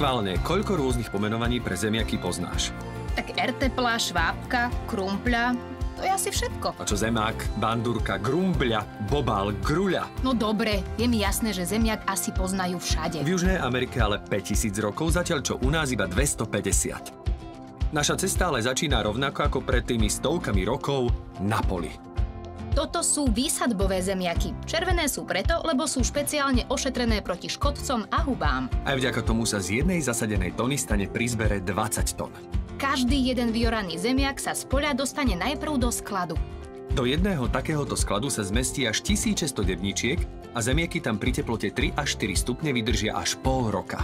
Schválne, koľko rôznych pomenovaní pre zemiaky poznáš? Tak ertepla, švábka, krumpľa, to je asi všetko. A čo zemák, bandurka, grumbľa, bobál, gruľa? No dobre, je mi jasné, že zemiak asi poznajú všade. V Južnej Amerike ale 5000 rokov, zatiaľ čo u nás iba 250. Naša cesta ale začína rovnako ako pred tými stovkami rokov na poli. Toto sú výsadbové zemiaky. Červené sú preto, lebo sú špeciálne ošetrené proti škodcom a hubám. Aj vďaka tomu sa z jednej zasadenej tony stane pri zbere 20 tón. Každý jeden vyoraný zemiak sa z poľa dostane najprv do skladu. Do jedného takéhoto skladu sa zmestí až 1600 debničiek a zemiaky tam pri teplote 3 až 4 stupne vydržia až pol roka.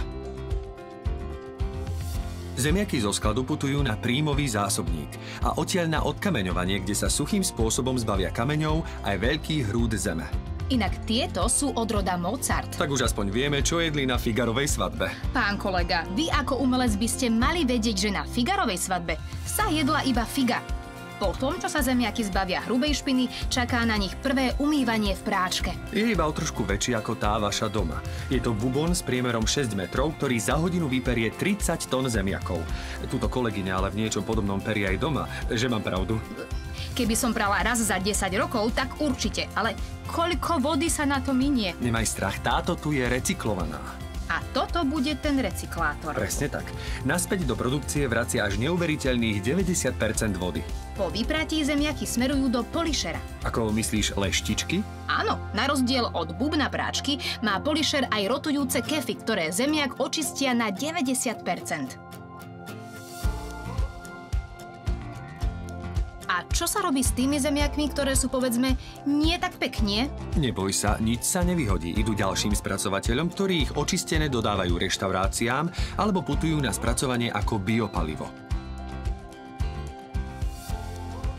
Zemiaky zo skladu putujú na príjmový zásobník a odtiaľ na odkameňovanie, kde sa suchým spôsobom zbavia kameňov aj veľký hrúd zeme. Inak tieto sú od roda Mozart. Tak už aspoň vieme, čo jedli na Figarovej svadbe. Pán kolega, vy ako umelec by ste mali vedieť, že na Figarovej svadbe sa jedla iba figa. Potom, čo sa zemiaky zbavia hrubej špiny, čaká na nich prvé umývanie v práčke. Je iba o trošku väčší ako tá vaša doma. Je to bubon s priemerom 6 metrov, ktorý za hodinu vyperie 30 tón zemiakov. Túto kolegyňa ale v niečom podobnom perie aj doma, že mám pravdu. Keby som prala raz za 10 rokov, tak určite. Ale koľko vody sa na to minie? Nemaj strach, táto tu je recyklovaná. A toto bude ten recyklátor. Presne tak. Naspäť do produkcie vracia až neuveriteľných 90% vody. Po vypratí zemiaky smerujú do polišera. Ako myslíš, leštičky? Áno, na rozdiel od bubna práčky má polišer aj rotujúce kefy, ktoré zemiak očistia na 90%. A čo sa robí s tými zemiakmi, ktoré sú, povedzme, nie tak pekne? Neboj sa, nič sa nevyhodí. Idú ďalším spracovateľom, ktorí ich očistené dodávajú reštauráciám alebo putujú na spracovanie ako biopalivo.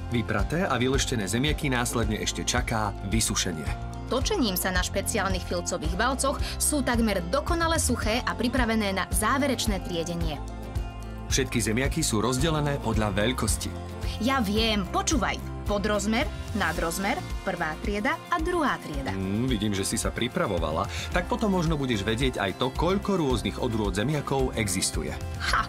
Vypraté a vyleštené zemiaky následne ešte čaká vysušenie. Točením sa na špeciálnych filcových valcoch sú takmer dokonale suché a pripravené na záverečné triedenie. Všetky zemiaky sú rozdelené podľa veľkosti. Ja viem, počúvaj. Podrozmer, nadrozmer, prvá trieda a druhá trieda. Vidím, že si sa pripravovala. Tak potom možno budeš vedieť aj to, koľko rôznych odrôd zemiakov existuje. Ha!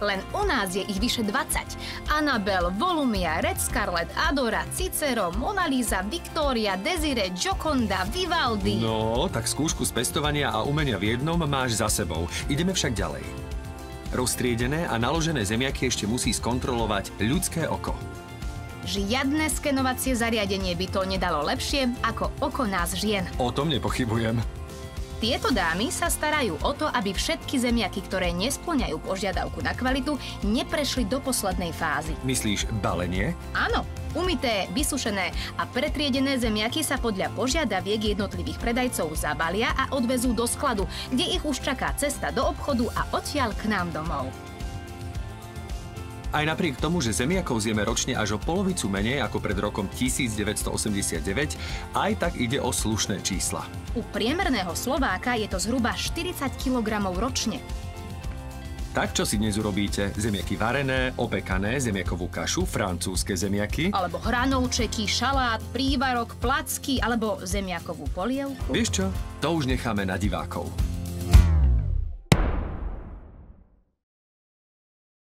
Len u nás je ich vyše 20. Annabelle, Volumia, Red Scarlet, Adora, Cicero, Mona Lisa, Victoria, Desiree, Gioconda, Vivaldi. No, tak skúšku z pestovania a umenia v jednom máš za sebou. Ideme však ďalej. Roztriedené a naložené zemiaky ešte musí skontrolovať ľudské oko. Žiadne skenovacie zariadenie by to nedalo lepšie ako oko nás žien. O tom nepochybujem. Tieto dámy sa starajú o to, aby všetky zemiaky, ktoré nespĺňajú požiadavku na kvalitu, neprešli do poslednej fázy. Myslíš balenie? Áno. Umyté, vysušené a pretriedené zemiaky sa podľa požiadaviek jednotlivých predajcov zabalia a odvezú do skladu, kde ich už čaká cesta do obchodu a odtiaľ k nám domov. Aj napriek tomu, že zemiakov zjeme ročne až o polovicu menej ako pred rokom 1989, aj tak ide o slušné čísla. U priemerného Slováka je to zhruba 40 kg ročne. Tak čo si dnes urobíte? Zemiaky varené, opekané, zemiakovú kašu, francúzske zemiaky? Alebo hranolčeky, šalát, prívarok, placky alebo zemiakovú polievku? Vieš čo? To už necháme na divákov.